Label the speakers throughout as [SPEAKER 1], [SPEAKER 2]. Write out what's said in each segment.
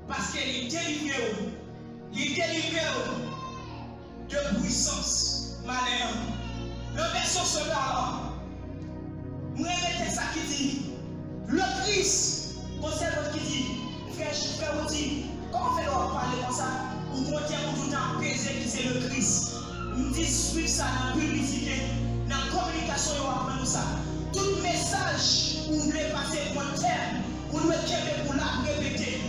[SPEAKER 1] Parce qu'il délivre de puissance malheur. Le verset secondaire, nous répétons ça qui dit, le Christ, concerne qui dit, frère, vous dit, comment fait-on parler comme ça? Ou qu'on tient pour tout le temps apaiser qui c'est le Christ. Nous disons suivre ça dans la publicité, dans la communication, et on apprend ça. Tout message où vous voulez passer pour un terme, vous devez pour la répéter.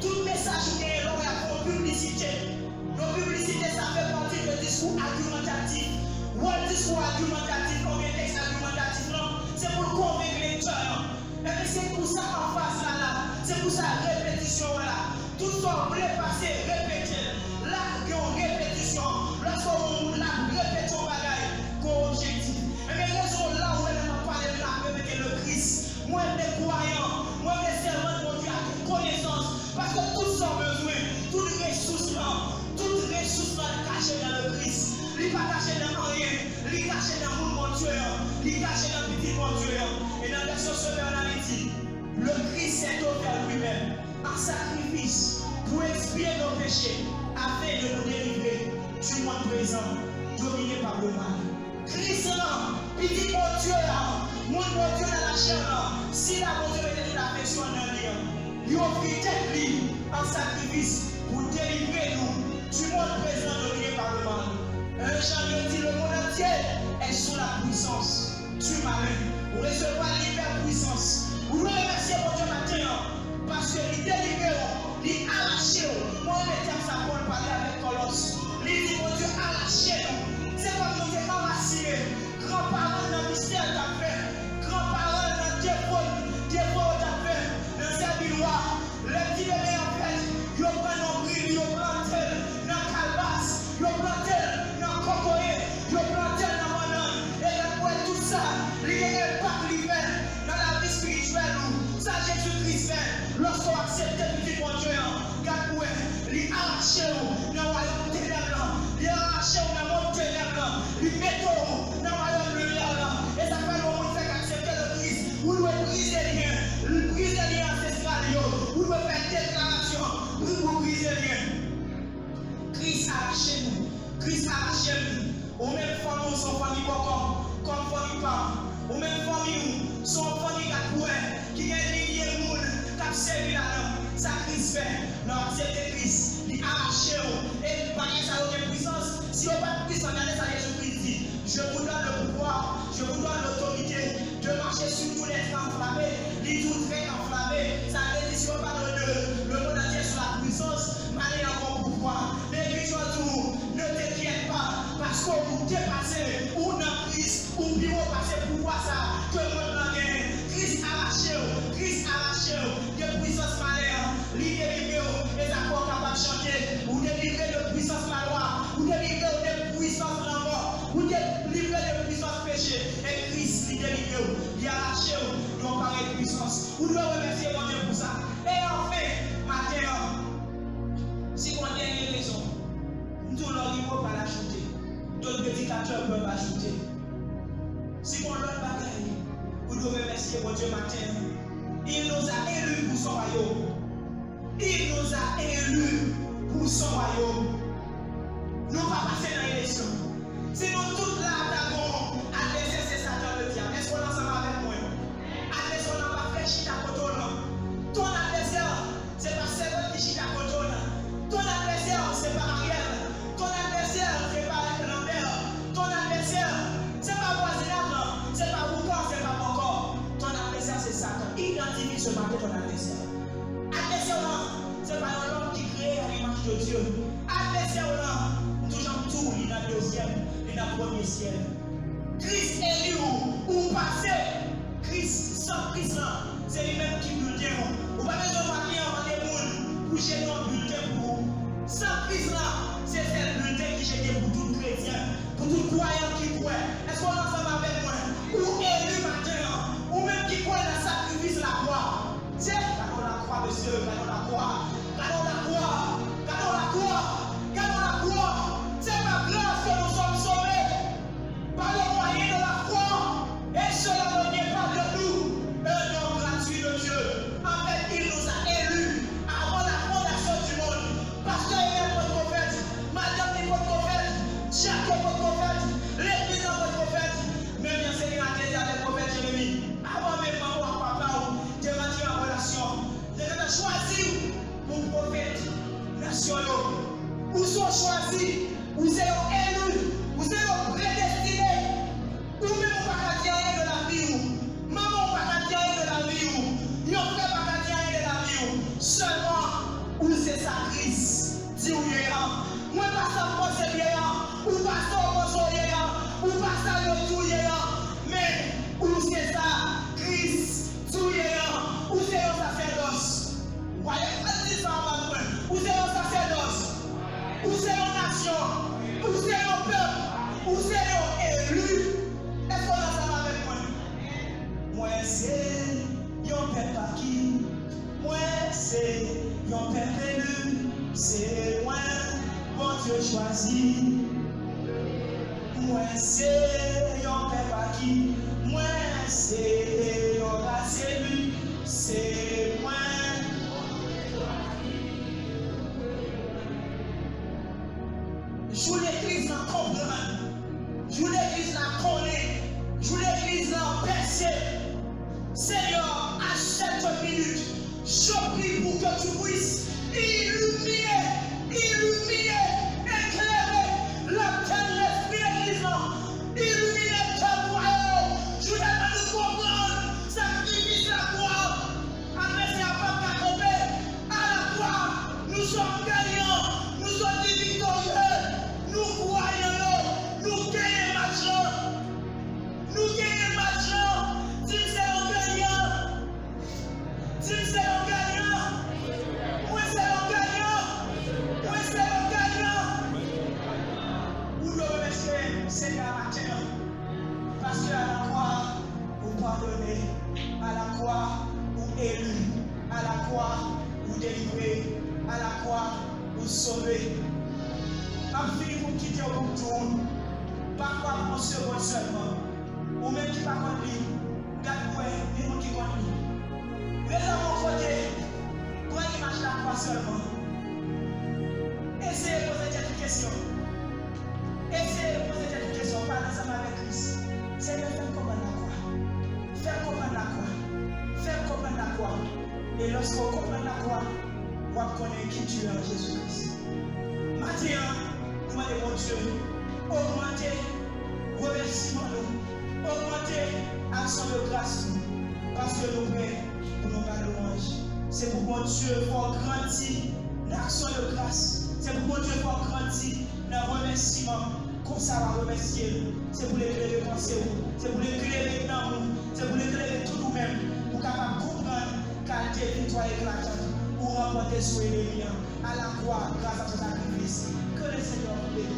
[SPEAKER 1] Tout message qui est là pour publicité. La publicité, ça fait partie du discours argumentatif. Le discours argumentatif, combien de textes argumentatifs, c'est pour convaincre les gens. Et c'est pour ça en face là, c'est pour ça répétition là. Tout ça, vous voulez passer, répéter. Là, il y a une répétition. Lorsqu'on la répète au bagage, qu'on objectif. Et bien, raison là où elle a parlé de la répéter le Christ. Moi, les croyants, moi, les servants de mon Dieu, à toute connaissance. Parce que tout ça besoin, toute ressource cachée dans le Christ. Il n'est pas caché dans rien, il est caché dans le monde, il est caché dans le petit monde. Et dans la version secondaire, on dit, le Christ s'est offert lui-même en sacrifice pour expier nos péchés, afin de nous délivrer du monde présent, dominé par le mal. Christ là, il dit mon Dieu là, mon Dieu dans la chair là, si la mon Dieu était tout à fait sur un lien, il offrit tête lui en sacrifice pour délivrer nous du monde présent dominé par le mal. Un Jean dit le monde entier est sous la puissance du malin. Vous recevoir l'hyper-puissance. Vous devez remercier mon Dieu matin parce qu'il délivre, il arrache. Moi, je vais sa parole parler avec Colosse. Il dit mon Dieu arrache. C'est comme nous sommes enracinés. Grands-parents dans le mystère t'a fait. Grands-parents dans le défaut t'a fait. Dans cette miroir, les petits bébés en fait, ils prennent un bril, ils plantent dans la calebasse, ils plantent dans le cocoyer, ils plantent dans la banane. Et après tout ça, il y a un pas l'hiver dans la vie spirituelle. Ça, Jésus-Christ fait. Lorsqu'on accepte le petit bon Dieu, regarde où il arrache dans le royaume ténèbres, il arrache dans le monde ténèbres, il met dans le royaume lumière. Et ça fait le monde fait accepter le Christ. Vous devez briser les liens ancestrales. Vous devez faire une déclaration pour briser les liens. Christ arrache nous. Christ arrache nous. Ou même famille, son famille comme famille pas. Ou même famille, son famille qui a un millier de monde qui a servi là-dedans. Ça Christ fait. Non, c'est Christ. Il arrache nous. Et par ça, il y a puissance. Si on n'a pas de puissance, regardez ça, Jésus-Christ dit, je vous donne le pouvoir, je vous donne l'autorité de marcher sur tous les traits enflammés, les tout traits enflammés. Ça veut dire si on parle de le monde entier sur la puissance, malgré encore pouvoir. Mais lui, ne t'inquiète pas, parce qu'on vous dépasse, ou dans Christ, ou bien on passe pouvoir ça, que le monde n'a gagné. Christ arraché, de puissance malheur, libéré, les accords capables de chanter, ou délivrer de puissance malheur, ou délivrer de puissance la mort, ou délivrer de puissance péché. Et Christ, il délivre, il arrache, nous on parle de puissance. Vous devez remercier mon Dieu pour ça. Et enfin, matin, si on a une raison, nous leur niveau pas l'ajouter. D'autres prédicateurs peuvent ajouter. Si on l'autre bagaille, vous devez remercier mon Dieu matin. Il nous a élus pour son royaume. Il nous a élus pour son royaume. Nous ne pas passer dans l'élection. Si nous tous là, d'abord, adversaire, c'est Satan le diable. Est-ce qu'on est ensemble avec moi? Adversaire, on n'a pas fait chita koto. Ton adversaire, c'est pas Sébastien qui chita koto. Ton adversaire, c'est pas Ariel. Ton adversaire, c'est pas Lambert. Ton adversaire, c'est pas voisinage. C'est pas Boucan, c'est pas encore. Ton adversaire, c'est Satan. Identifie ce matin ton adversaire. Adversaire, c'est pas un homme qui crée à l'image de Dieu. Adversaire, toujours tout, il a deuxième, il a premier ciel. Christ est lui ou passé. Christ, sans Christ, c'est lui-même qui nous dit. Vous n'avez pas besoin de parler en des mondes pour jeter un bulletin pour vous. Sans Christ, c'est ce bulletin qui jette pour tout chrétien, pour tout croyant qui croit. Est-ce qu'on est ensemble avec moi? Ou élu matin, ou même qui croit dans le sacrifice la croix. C'est quand la croix, monsieur, quand la croix, quand la croix, quand la croix, quand la croix. C'est par grâce que nous sommes sauvés par le moyen de la croix. Et cela ne vient pas de nous, un don gratuit de Dieu. En fait, il nous a élus avant la fondation conditions, vous sont choisis, vous êtes élus, vous êtes prédestinés. Ou même pas dire de la vie, maman pas dire de la vie, yon frère pas dire de la vie. Seulement, où c'est sa crise, dit où il y a. Moi, pas ça, moi, c'est bien, ou pas ça, moi, c'est bien, ou pas ça, yo, tout y est, mais où c'est ça, crise, tout y est, où c'est un sacerdoce. Voyez, c'est ça, où c'est un sacerdoce, où c'est une nation, où c'est un peuple, où c'est un élu. Est-ce qu'on a ça avec moi? Moi, c'est un peuple qui, moi, c'est un peuple élu, c'est moi. Bon Dieu choisi, moi c'est yon peuple qui, moi c'est yon race élu, c'est moi. Joue l'église dans comprendre, joue l'église dans connaître, joue l'église dans percer. Seigneur, achète une minute, je prie pour que tu puisses illuminer, éclairer la terre, l'esprit église, illuminer le cœur pour eux. Je voudrais nous comprendre, sacrifice la croix, après c'est à pas camper, à la croix, nous sommes gagnants, nous sommes victorieux, nous croyons, nous gagnons match, nous gagnons match, dis c'est un gagnant, dis c'est un gagnant, oui c'est un gagnant, oui c'est un gagnant. Vous le remerciez, Seigneur, matin, parce qu'à la croix, vous pardonnez, à la croix, vous élus, à la croix, vous délivrez, à la croix, vous sauvez. Afin vous quitter au bout de tout, parfois pour un second seulement, ou même qui pas connu, garde-moi, ni vous qui connu. Mais à mon côté, pour une image la croix seulement, essayez de poser cette question. Essayez de poser cette question, parlez ensemble avec Christ. Seigneur, fais comprendre la croix. Fais comprendre la croix. Fais comprendre la croix. Et lorsqu'on comprend la croix, on va connaître qui tu es en Jésus-Christ. Maintenant, nous demandons mon Dieu, augmentez remerciement nous, augmentez action de grâce nous, parce que nous prêts pour nous faire louange. C'est pour mon Dieu pour grandir l'action de grâce. C'est pour mon Dieu pour grandir dans le remerciement. Comme ça va remercier. C'est pour l'éclairer pensée, c'est pour l'éclairer dans nous, c'est pour l'éclairer tout nous-mêmes, pour capable comprendre quelle victoire éclatante, pour remporter sur les liens à la croix grâce à son sacrifice. Que le Seigneur vous bénisse.